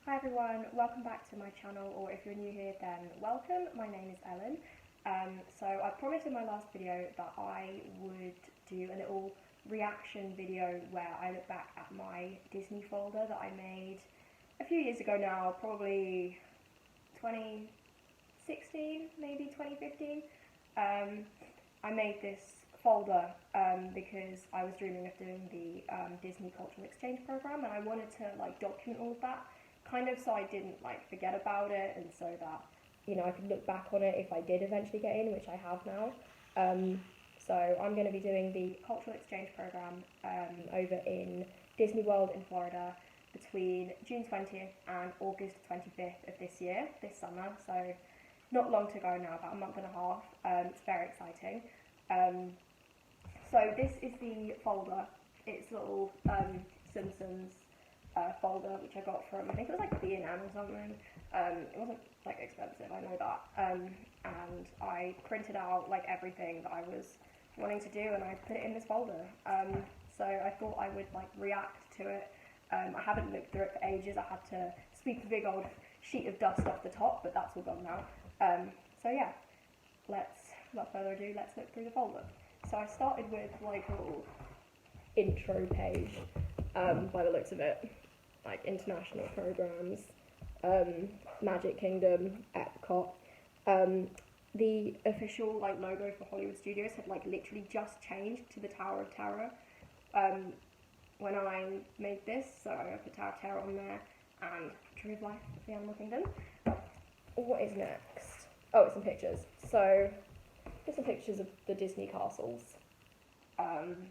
Hi everyone, welcome back to my channel, or if you're new here then welcome. My name is Ellen. So I promised in my last video that I would do a little reaction video where I look back at my Disney folder that I made a few years ago now, probably 2016, maybe 2015. I made this folder because I was dreaming of doing the Disney Cultural Exchange Program, and I wanted to document all of that, kind of so I didn't forget about it, and so that I could look back on it if I did eventually get in, which I have now. So I'm going to be doing the Cultural Exchange Program over in Disney World in Florida between June 20th and August 25th of this year, this summer, so not long to go now, about a month and a half. It's very exciting. So this is the folder. It's a little Simpsons folder, which I got from, I think it was B&M or something. It wasn't expensive, I know that. And I printed out everything that I was wanting to do, and I put it in this folder. So I thought I would react to it. I haven't looked through it for ages. I had to sweep a big old sheet of dust off the top, but that's all gone now. So yeah, without further ado, let's look through the folder. So I started with a little intro page, by the looks of it, international programs, Magic Kingdom, Epcot. The official logo for Hollywood Studios had literally just changed to the Tower of Terror when I made this, so I put Tower of Terror on there, and Tree of Life of the Animal Kingdom. What is next? Oh, it's some pictures. So, here's some pictures of the Disney castles. I'm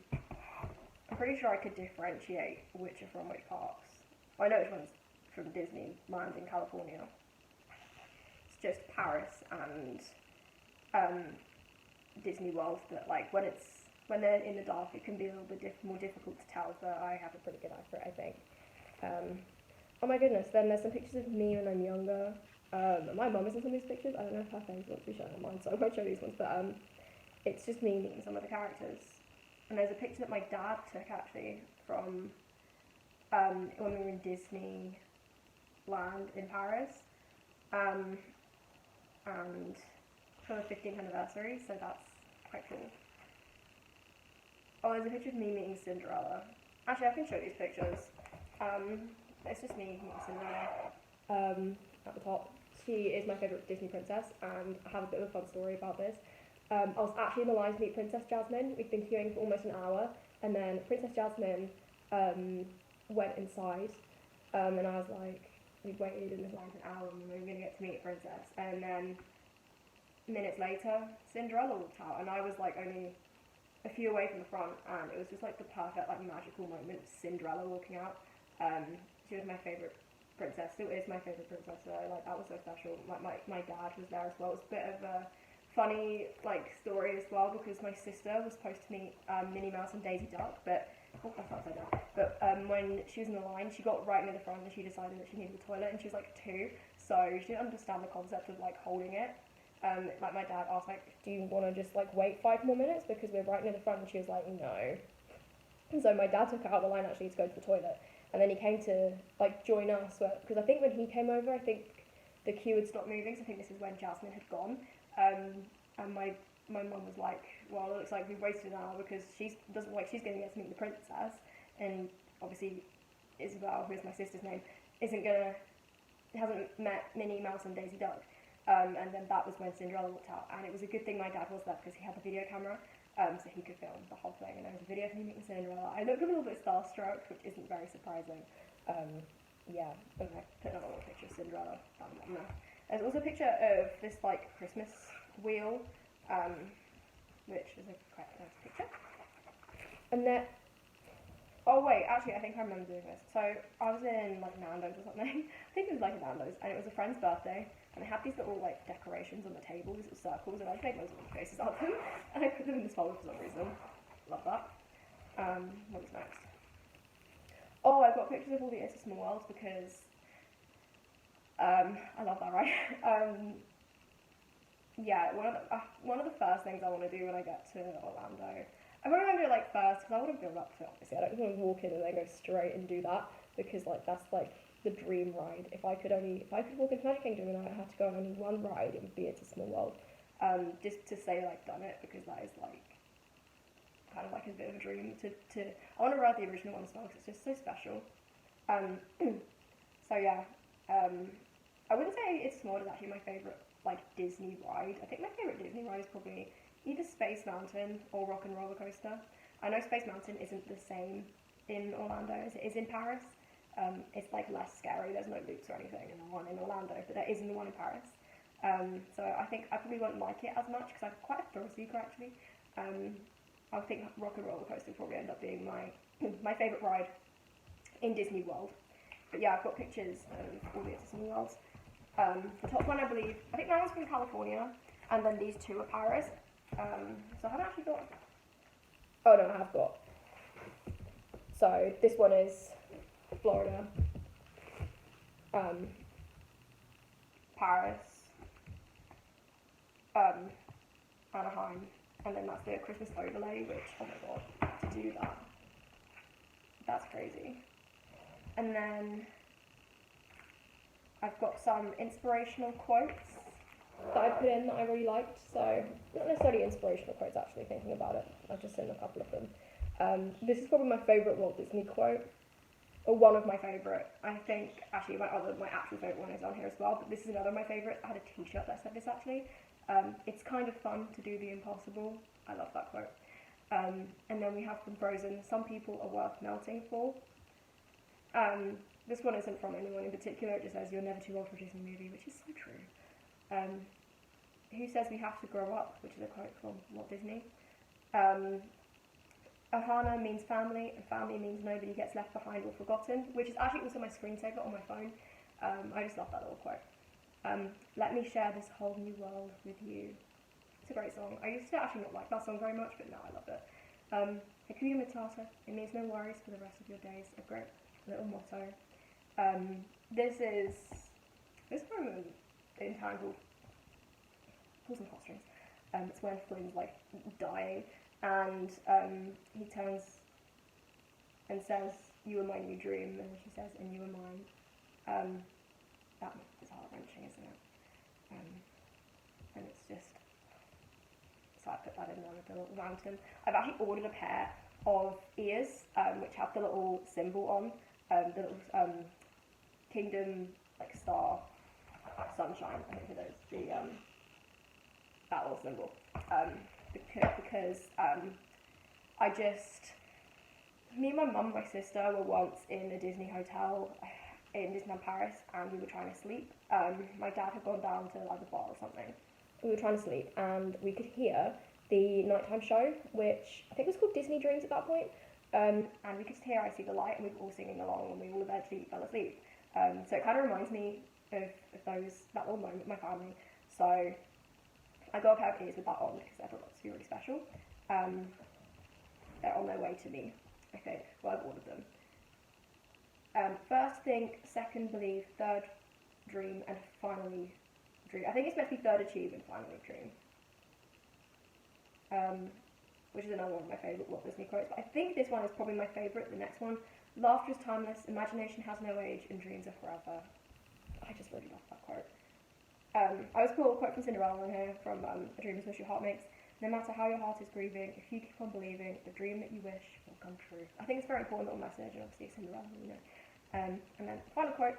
pretty sure I could differentiate which are from which parks. I know which one's from Disneyland in California. It's just Paris and Disney World that when they're in the dark it can be a little bit more difficult to tell, but I have a pretty good eye for it, I think. Oh my goodness, then there's some pictures of me when I'm younger. My mum is in some of these pictures. I don't know if her face wants to be shown on mine, so I won't show these ones, but it's just me meeting some of the characters. And there's a picture that my dad took actually from when we were in Disneyland in Paris, and for the 15th anniversary, so that's quite cool. Oh, there's a picture of me meeting Cinderella. Actually, I can show these pictures. It's just me meeting Cinderella at the top. She is my favourite Disney princess, and I have a bit of a fun story about this. I was actually in the line to meet Princess Jasmine. We'd been queuing for almost an hour, and then Princess Jasmine went inside, and I was we'd waited in this line for an hour, and we were going to get to meet a princess. And then minutes later, Cinderella walked out, and I was only a few away from the front, and it was just the perfect magical moment of Cinderella walking out. She was my favourite princess, still is my favourite princess, so that was so special. My dad was there as well. It was a bit of a funny story as well, because my sister was supposed to meet Minnie Mouse and Daisy Duck, but that's upside down. But when she was in the line, she got right near the front and she decided that she needed the toilet, and she was 2, so she didn't understand the concept of holding it. My dad asked do you want to just wait 5 more minutes because we're right near the front, and she was no. And so my dad took her out of the line actually to go to the toilet, and then he came to join us, because I think when he came over, I think the queue had stopped moving, so I think this is when Jasmine had gone. And my mum was well, it looks like we've wasted an hour because she's going to get to meet the princess, and obviously Isabel, who's my sister's name, hasn't met Minnie Mouse and Daisy Duck. And then that was when Cinderella walked out, and it was a good thing my dad was there because he had the video camera, so he could film the whole thing, and there was a video of me meeting Cinderella. I looked a little bit starstruck, which isn't very surprising. Yeah, and I put another picture of Cinderella down there. There's also a picture of this Christmas wheel, which is a quite nice picture. And then, oh wait, actually I think I remember doing this. So I was in Nando's or something. I think it was a Nando's, and it was a friend's birthday, and they had these little decorations on the table, these little circles, and I made loads of faces out of them, and I put them in this folder for some reason. Love that. What was next? Oh, I've got pictures of all the It's a Small World because I love that, right? Yeah, one of the first things I want to do when I get to Orlando, I want to do it first because I want to build up to it, obviously. I don't want to walk in and then go straight and do that, because that's the dream ride. If I could walk into Magic Kingdom and I had to go on only one ride, it would be It's a Small World. Just to say I've done it, because that is like kind of like a bit of a dream to I want to ride the original one as well, because it's just so special. So yeah, I wouldn't say It's a Small World is actually my favourite like Disney ride. I think my favourite Disney ride is probably either Space Mountain or Rock and Roller Coaster. I know Space Mountain isn't the same in Orlando as it is in Paris. It's like less scary, there's no loops or anything in the one in Orlando, but there is in the one in Paris. So I think I probably won't like it as much, because I'm quite a thrill seeker actually. I think Rock and Roller Coaster will probably end up being my my favourite ride in Disney World. But yeah, I've got pictures of all the Disney Worlds. The top one, I think that one's from California, and then these two are Paris. So I haven't actually got... Oh no, I have got. So this one is Florida, Paris, Anaheim, and then that's the Christmas overlay, which, oh my god, to do that, that's crazy. And then I've got some inspirational quotes that I put in that I really liked. So, not necessarily inspirational quotes actually, thinking about it. I've just seen a couple of them. This is probably my favourite Walt Disney quote, or one of my favourite. I think, actually, my actual favourite one is on here as well, but this is another of my favourites. I had a t-shirt that said this actually. It's kind of fun to do the impossible. I love that quote. And then we have from Frozen, some people are worth melting for. This one isn't from anyone in particular, it just says, you're never too old for a Disney movie, which is so true. Who says we have to grow up, which is a quote from Walt Disney. Ohana means family, and family means nobody gets left behind or forgotten, which is actually also my screensaver on my phone. I just love that little quote. Let me share this whole new world with you. It's a great song. I used to actually not like that song very much, but now I love it. Hakuna Matata, it means no worries for the rest of your days. A great little motto. This is from Entangled. Pulls and heartstrings. It's when Flynn's like dying, and he turns and says, "You were my new dream," and she says, "And you were mine." That is heart-wrenching, isn't it? And it's just, so I put that in there with the little lantern. I've actually ordered a pair of ears, which have the little symbol on, the little kingdom, like star, sunshine, I think it is, the, that little symbol, because me and my mum and my sister were once in a Disney hotel in Disneyland Paris, and we were trying to sleep. My dad had gone down to like the bar or something. We were trying to sleep, and we could hear the nighttime show, which I think was called Disney Dreams at that point. And we could hear I See the Light, and we were all singing along, and we all eventually fell asleep. So it kind of reminds me of that little moment with my family. So I got a pair of ears with that on, because I thought that was really special. They're on their way to me, I think. Well, I've ordered them. First think, second believe, third dream, and finally dream. I think it's meant to be third achieve and finally dream. Which is another one of my favourite Walt Disney quotes. But I think this one is probably my favourite, the next one. Laughter is timeless, imagination has no age, and dreams are forever. I just really love that quote. I was put a quote from Cinderella in here, from A Dream is Wish Your Heart Makes. No matter how your heart is grieving, if you keep on believing, the dream that you wish will come true. I think it's a very important little message, and obviously it's Cinderella, you know. And then final quote,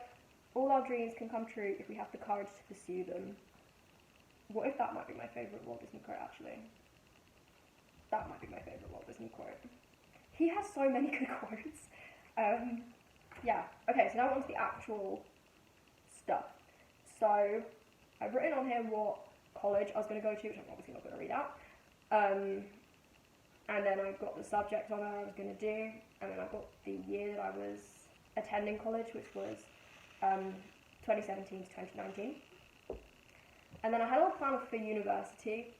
all our dreams can come true if we have the courage to pursue them. What if that might be my favourite Walt Disney quote, actually? That might be my favourite Walt Disney quote. He has so many good quotes. Yeah, okay, so now on to the actual stuff. So, I've written on here what college I was going to go to, which I'm obviously not going to read out. And then I've got the subject on there I was going to do, and then I've got the year that I was attending college, which was 2017 to 2019. And then I had a little plan for university.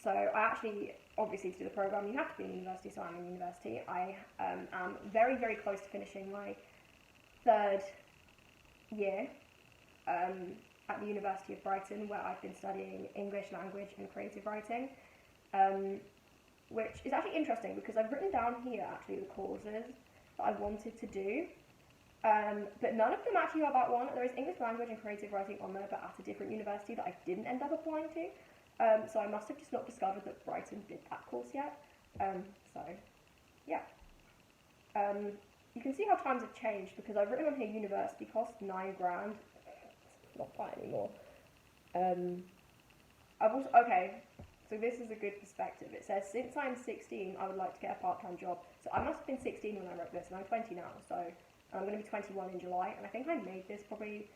So I actually, obviously to do the programme, you have to be in university, so I'm in university. I am very, very close to finishing my third year at the University of Brighton, where I've been studying English language and creative writing, which is actually interesting because I've written down here actually the courses that I wanted to do, But none of them actually are about one. There is English language and creative writing on there, but at a different university that I didn't end up applying to. So I must have just not discovered that Brighton did that course yet. So, yeah. You can see how times have changed, because I've written on here university cost £9,000. It's not quite anymore. I've also, okay, so this is a good perspective. It says, since I'm 16, I would like to get a part-time job. So I must have been 16 when I wrote this, and I'm 20 now, so I'm going to be 21 in July, and I think I made this probably,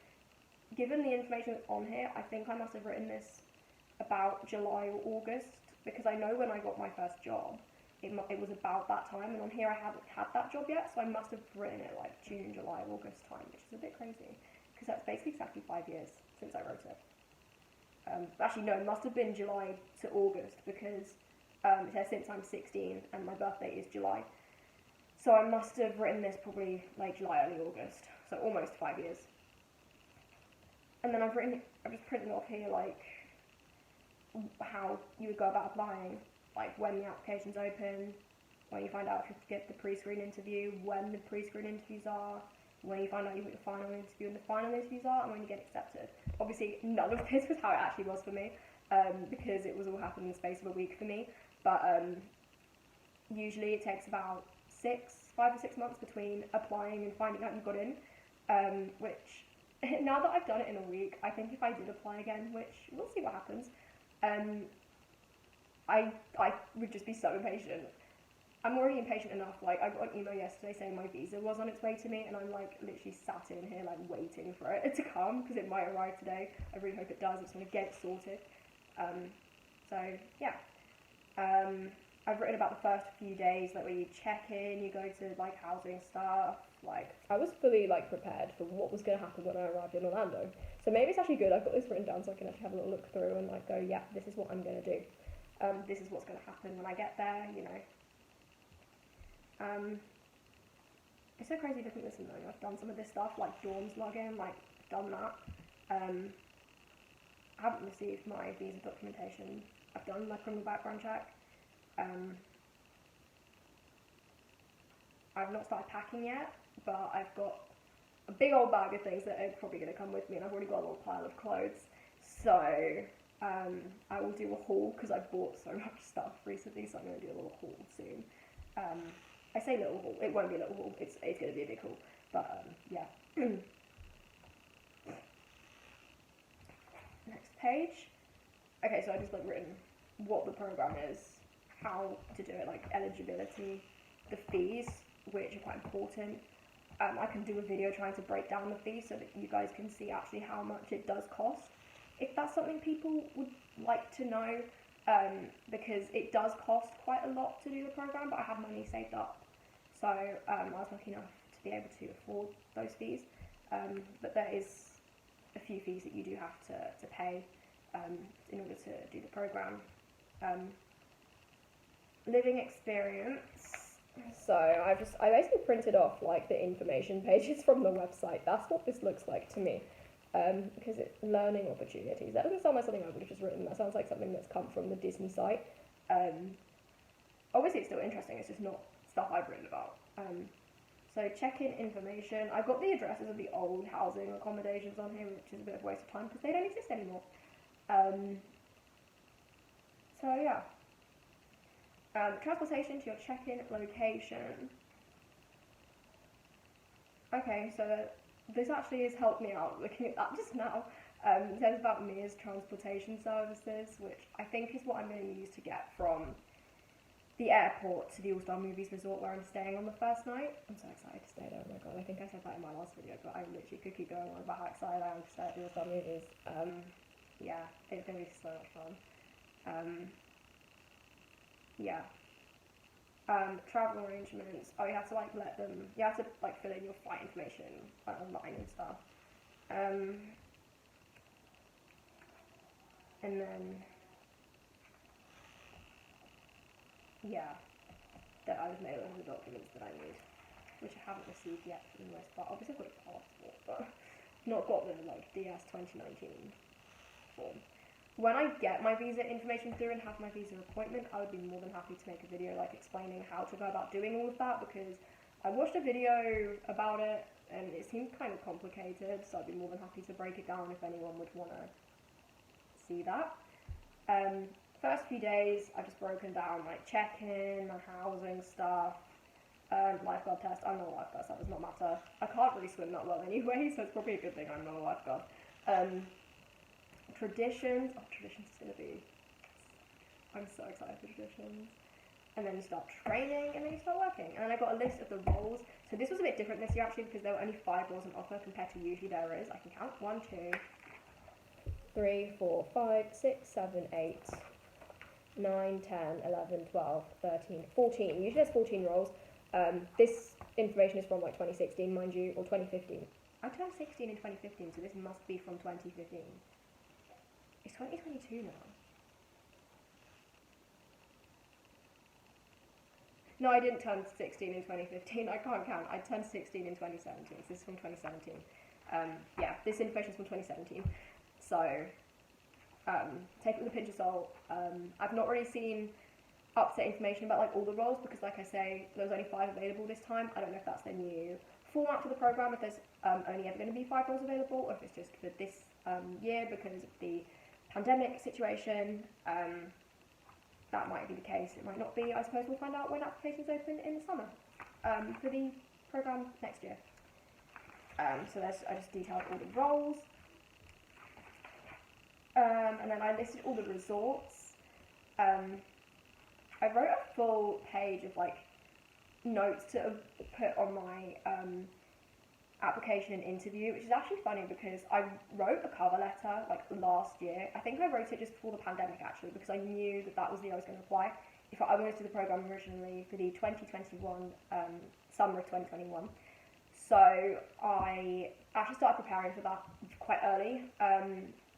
given the information that's on here, I think I must have written this about July or August, because I know when I got my first job, it was about that time, and on here I haven't had that job yet, so I must have written it like June, July, August time, which is a bit crazy, because that's basically exactly 5 years since I wrote it. Actually, no, it must have been July to August, because it says since I'm 16, and my birthday is July. So I must have written this probably like July, early August, so almost 5 years. And then I've just printed off here like how you would go about applying, like when the application's open, when you find out if you get the pre-screen interview, when the pre-screen interviews are, when you find out you get your final interview and the final interviews are, and when you get accepted. Obviously, none of this was how it actually was for me, because it was all happening in the space of a week for me, but usually it takes about 5 or 6 months between applying and finding out you got in, which, now that I've done it in a week, I think if I did apply again, which we'll see what happens, I would just be so impatient. I'm already impatient enough. Like, I got an email yesterday saying my visa was on its way to me, and I'm like literally sat in here like waiting for it to come, because it might arrive today. I really hope it does. I just want to get it sorted. So yeah. I've written about the first few days, like where you check in, you go to like housing stuff. Like, I was fully like prepared for what was going to happen when I arrived in Orlando. So maybe it's actually good I've got this written down so I can actually have a little look through and like go, yeah, this is what I'm going to do. This is what's going to happen when I get there, you know. It's so crazy looking at this and knowing I've done some of this stuff, like dorms login, like done that. I haven't received my visa documentation. I've done my criminal background check. I've not started packing yet, but I've got a big old bag of things that are probably going to come with me, and I've already got a little pile of clothes. So I will do a haul, because I bought so much stuff recently, so I'm going to do a little haul soon. I say little haul, it won't be a little haul, it's going to be a big haul, but yeah. Next page. Okay, so I just like written what the program is, how to do it, like eligibility, the fees, which are quite important. I can do a video trying to break down the fees so that you guys can see actually how much it does cost, if that's something people would like to know, because it does cost quite a lot to do the program, but I have money saved up, so I was lucky enough to be able to afford those fees, but there is a few fees that you do have to pay in order to do the program. Living experience. So I basically printed off like the information pages from the website. That's what this looks like to me. Because it's learning opportunities. That doesn't sound like something I would have just written. That sounds like something that's come from the Disney site. Obviously it's still interesting, it's just not stuff I've written about. So check-in information. I've got the addresses of the old housing accommodations on here, which is a bit of a waste of time because they don't exist anymore. So yeah. Transportation to your check-in location. Okay, so this actually has helped me out looking at that just now. It says about Mia's transportation services, which I think is what I'm going to use to get from the airport to the All-Star Movies Resort where I'm staying on the first night. I'm so excited to stay there, oh my god, I think I said that in my last video, but I literally could keep going on about how excited I am to stay at the All-Star Movies. Yeah, it's going to be so much fun. Yeah. Travel arrangements. Oh, you have to like let them, you have to like fill in your flight information like, online and stuff. And then, yeah, that I've made all the documents that I need, which I haven't received yet for the most part. Obviously I've got a passport, but not got the like DS 2019 form. When I get my visa information through and have my visa appointment, I would be more than happy to make a video like explaining how to go about doing all of that, because I watched a video about it and it seemed kind of complicated, so I'd be more than happy to break it down if anyone would want to see that. First few days, I've just broken down like check-in, my housing stuff, lifeguard test. I'm not a lifeguard, so that does not matter. I can't really swim that well anyway, so it's probably a good thing I'm not a lifeguard. Traditions. Oh, traditions is gonna be. I'm so excited for traditions. And then you start training, and then you start working. And then I got a list of the roles. So this was a bit different this year actually, because there were only 5 roles on offer compared to usually there is. I can count 1, 2, 3, 4, 5, 6, 7, 8, 9, 10, 11, 12, 13, 14. Usually there's 14 roles. This information is from like 2016, mind you, or 2015. I turned 16 in 2015, so this must be from 2015. It's 2022 now. No, I didn't turn 16 in 2015. I can't count. I turned 16 in 2017. So this is from 2017. Yeah, this information is from 2017. So take it with a pinch of salt. I've not really seen up-to-date information about like all the roles because, like I say, there was only 5 available this time. I don't know if that's the new format for the program. If there's only ever going to be 5 roles available, or if it's just for this year because of the pandemic situation. That might be the case, it might not be. I suppose we'll find out when applications open in the summer for the programme next year. So I just detailed all the roles. And then I listed all the resorts. I wrote a full page of like notes to put on my application and interview, which is actually funny because I wrote a cover letter like last year. I think I wrote it just before the pandemic actually, because I knew that was the year I was going to apply. If I wanted to do the program originally for the 2021 summer of 2021, so I actually started preparing for that quite early.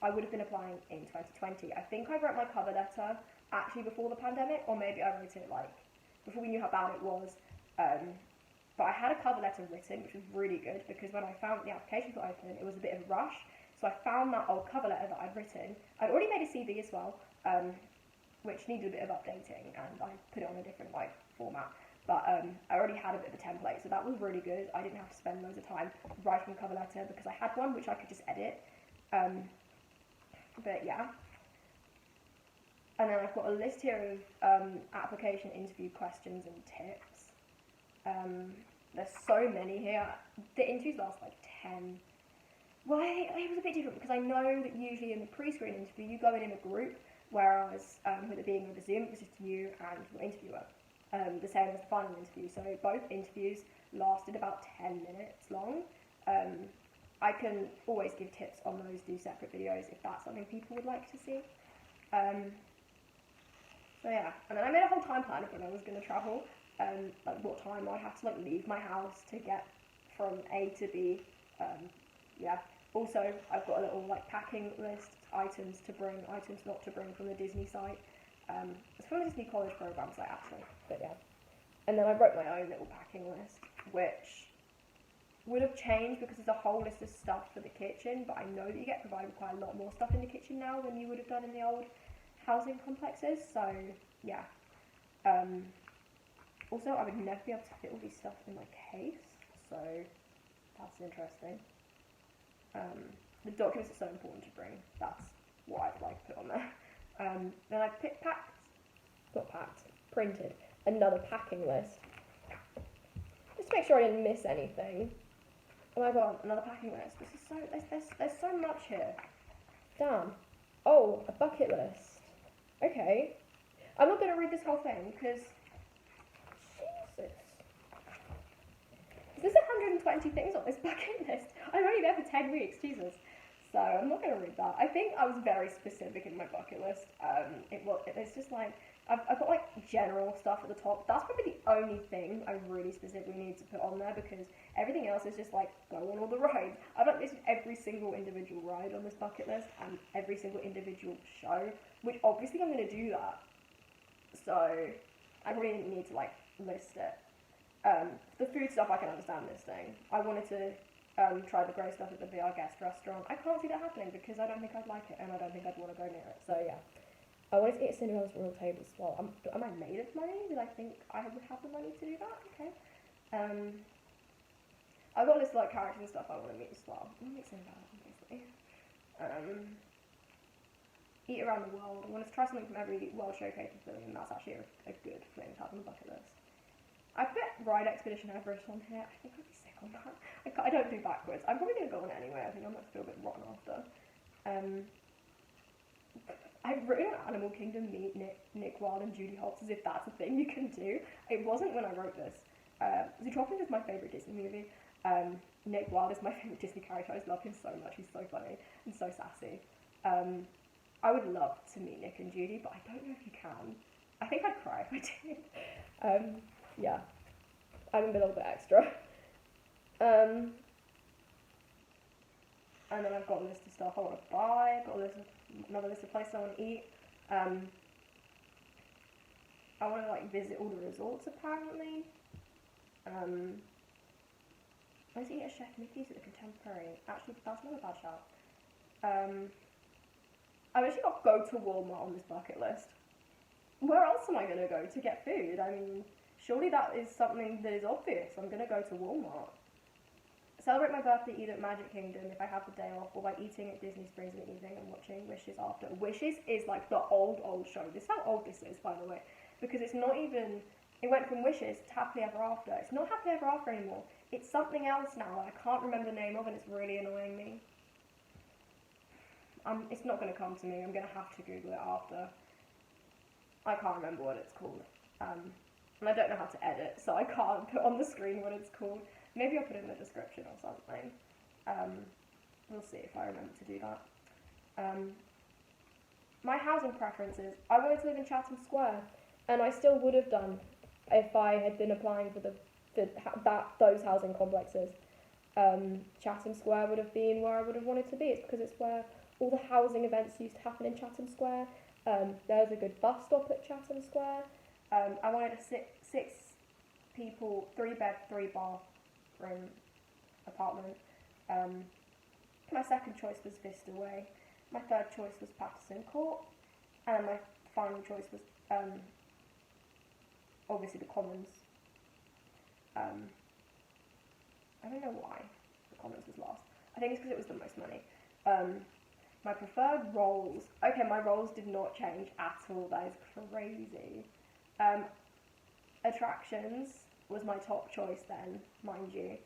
I would have been applying in 2020. I think I wrote my cover letter actually before the pandemic, or maybe I wrote it like before we knew how bad it was. But I had a cover letter written, which was really good, because when I found the applications were open, it was a bit of a rush. So I found that old cover letter that I'd written. I'd already made a CV as well, which needed a bit of updating, and I put it on a different like format. But I already had a bit of a template, so that was really good. I didn't have to spend loads of time writing a cover letter because I had one which I could just edit. But yeah. And then I've got a list here of application interview questions and tips. There's so many here. The interviews last like 10. Well, it was a bit different because I know that usually in the pre-screen interview you go in a group, whereas with it being over Zoom, it was just you and your interviewer. The same as the final interview. So both interviews lasted about 10 minutes long. I can always give tips on those 2 separate videos if that's something people would like to see. So yeah, and then I made a whole time plan of when I was going to travel. Like what time I'd have to like leave my house to get from A to B. Yeah. Also, I've got a little like packing list, items to bring, items not to bring from the Disney site. It's from the Disney College program site actually, but yeah. And then I wrote my own little packing list, which would have changed because there's a whole list of stuff for the kitchen, but I know that you get provided with quite a lot more stuff in the kitchen now than you would have done in the old housing complexes, so yeah. Also, I would never be able to fit all this stuff in my case, so that's interesting. The documents are so important to bring. That's what I'd like to put on there. Then I printed another packing list. Just to make sure I didn't miss anything. Oh my god, another packing list. This is so, there's so much here. Damn. Oh, a bucket list. Okay. I'm not going to read this whole thing, because Jesus. Is this 120 things on this bucket list? I'm only there for 10 weeks, Jesus. So I'm not going to read that. I think I was very specific in my bucket list. It's just like, I've got like general stuff at the top. That's probably the only thing I really specifically need to put on there, because everything else is just like, go on all the rides. I've like listed every single individual ride on this bucket list and every single individual show, which obviously I'm going to do that. So I really didn't need to like list it. The food stuff I can understand listing. I wanted to try the grey stuff at the VR guest restaurant. I can't see that happening because I don't think I'd like it and I don't think I'd want to go near it. So yeah. I wanted to eat Cinderella's Royal Table as well. Am I made of money? Did I think I would have the money to do that? Okay. I've got a list of like characters and stuff I want to meet as well. I'm going to meet Sinbad, obviously. Eat around the world. I want to try something from every World Showcase pavilion. That's actually a good thing to have on the bucket list. I put Ride Expedition Everest on here. I think I'd be sick on that. I don't do backwards. I'm probably going to go on it anyway. I think I might feel a bit rotten after. I've written Animal Kingdom, meet Nick Wilde and Judy Hopps as if that's a thing you can do. It wasn't when I wrote this. Zootropia is my favourite Disney movie. Nick Wilde is my favourite Disney character. I just love him so much. He's so funny and so sassy. I would love to meet Nick and Judy, but I don't know if you can. I think I'd cry if I did. Yeah. I'm a little bit extra. And then I've got a list of stuff I want to buy, another list of places I want to eat. I want to like visit all the resorts apparently. I want to eat at Chef Mickey's at the Contemporary. Actually, that's not a bad shout. I've actually got go to Walmart on this bucket list. Where else am I going to go to get food? I mean, surely that is something that is obvious. I'm going to go to Walmart. Celebrate my birthday either at Magic Kingdom if I have the day off, or by eating at Disney Springs in the evening and watching Wishes after. Wishes is like the old show. This is how old this is, by the way. Because it's not even... It went from Wishes to Happily Ever After. It's not Happily Ever After anymore. It's something else now that I can't remember the name of, and it's really annoying me. It's not going to come to me. I'm going to have to Google it after. I can't remember what it's called. And I don't know how to edit, so I can't put on the screen what it's called. Maybe I'll put it in the description or something. We'll see if I remember to do that. My housing preferences. I wanted to live in Chatham Square, and I still would have done if I had been applying for those housing complexes. Chatham Square would have been where I would have wanted to be. It's because it's where all the housing events used to happen in Chatham Square. There's a good bus stop at Chatham Square. I wanted a six people, 3-bed, 3-bath room apartment. My second choice was Vista Way. My third choice was Patterson Court. And my final choice was obviously the Commons. I don't know why the Commons was last. I think it's because it was the most money. My preferred roles. Okay, my roles did not change at all. That is crazy. Attractions was my top choice then, mind you,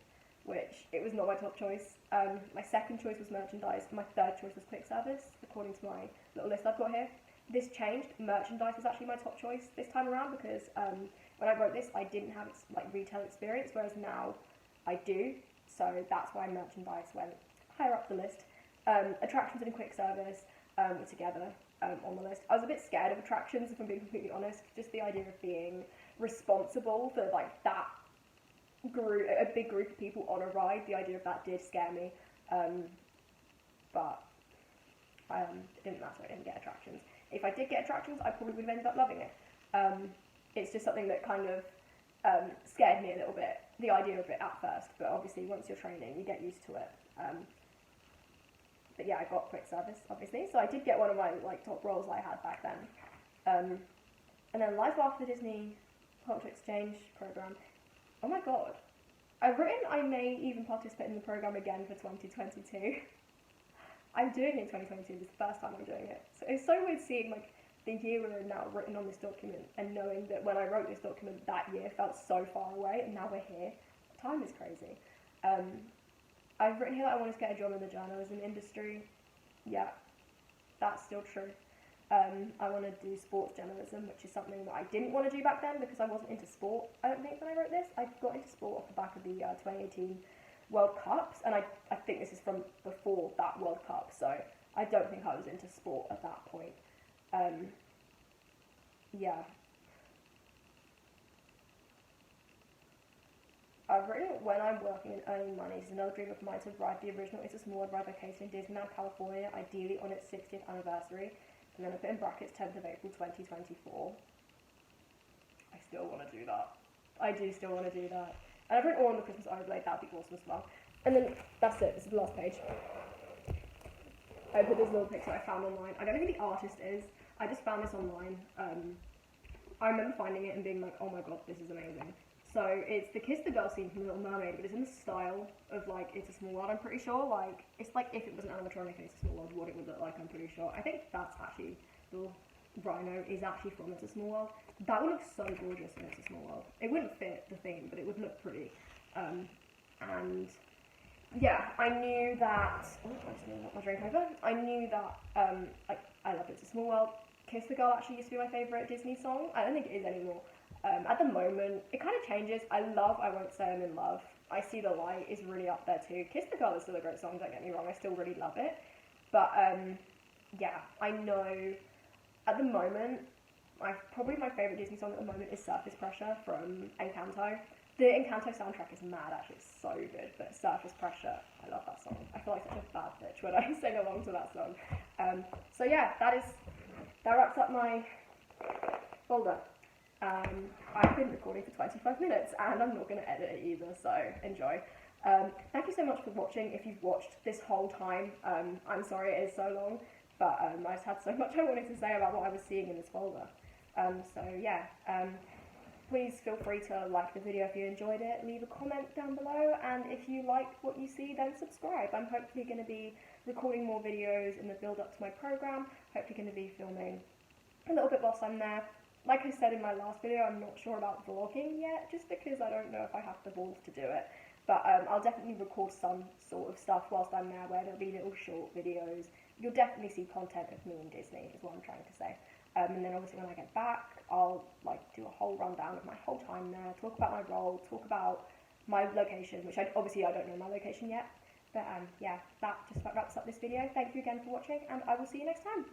which it was not my top choice. My second choice was merchandise. My third choice was quick service, according to my little list I've got here. This changed. Merchandise was actually my top choice this time around because when I wrote this, I didn't have retail experience, whereas now I do. So that's why merchandise went higher up the list. Attractions and quick service were together on the list. I was a bit scared of attractions, if I'm being completely honest. Just the idea of being responsible for that group, a big group of people on a ride. The idea of that did scare me, but it didn't matter. I didn't get attractions. If I did get attractions, I probably would have ended up loving it. It's just something that kind of scared me a little bit. The idea of it at first, but obviously once you're training, you get used to it. But yeah, I got quick service, obviously, so I did get one of my top roles I had back then. And then Life After the Disney Culture Exchange program. Oh my god. I've written I may even participate in the program again for 2022. I'm doing it in 2022, this is the first time I'm doing it. So it's so weird seeing the year we're in now written on this document and knowing that when I wrote this document that year felt so far away and now we're here. Time is crazy. I've written here that I wanted to get a job in the journalism industry. Yeah, that's still true. I want to do sports journalism, which is something that I didn't want to do back then because I wasn't into sport, I don't think, when I wrote this. I got into sport off the back of the 2018 World Cups, and I think this is from before that World Cup, so I don't think I was into sport at that point. Yeah. I've written when I'm working and earning money. It's another dream of mine to ride the original It's a Small World ride located in Disneyland, California, ideally on its 60th anniversary. And then I put in brackets 10th of April 2024. I still want to do that. I do still want to do that. And I've written all on the Christmas overlay, that would be awesome as well. And then that's it, this is the last page. I put this little picture I found online. I don't know who the artist is. I just found this online. I remember finding it and being like, oh my god, this is amazing. So it's the Kiss the Girl scene from Little Mermaid, but it's in the style of like It's a Small World. I'm pretty sure. Like it's like if it was an animatronic and It's a Small World, what it would look like. I'm pretty sure. I think that's actually the rhino is actually from It's a Small World. That would look so gorgeous in It's a Small World. It wouldn't fit the theme, but it would look pretty. And yeah, I knew that. Oh, I just knocked my drink over. I knew that. Like I love It's a Small World. Kiss the Girl actually used to be my favourite Disney song. I don't think it is anymore. At the moment, it kind of changes. I Won't Say I'm in Love. I See the Light is really up there too. Kiss the Girl is still a great song, don't get me wrong. I still really love it. But yeah, I know at the moment, probably my favourite Disney song at the moment is Surface Pressure from Encanto. The Encanto soundtrack is mad, actually, it's so good, but Surface Pressure, I love that song. I feel like such a bad bitch when I sing along to that song. So yeah, that wraps up my folder. I've been recording for 25 minutes and I'm not going to edit it either, so enjoy. Thank you so much for watching. If you've watched this whole time, I'm sorry it is so long, but I just had so much I wanted to say about what I was seeing in this folder. So yeah, please feel free to like the video if you enjoyed it, leave a comment down below, and if you like what you see, then subscribe. I'm hopefully going to be recording more videos in the build up to my program, hopefully going to be filming a little bit whilst I'm there. Like I said in my last video, I'm not sure about vlogging yet, just because I don't know if I have the balls to do it. But I'll definitely record some sort of stuff whilst I'm there, where there'll be little short videos. You'll definitely see content of me and Disney, is what I'm trying to say. And then obviously when I get back, I'll like do a whole rundown of my whole time there, talk about my role, talk about my location, which obviously I don't know my location yet. But yeah, that just about wraps up this video. Thank you again for watching, and I will see you next time.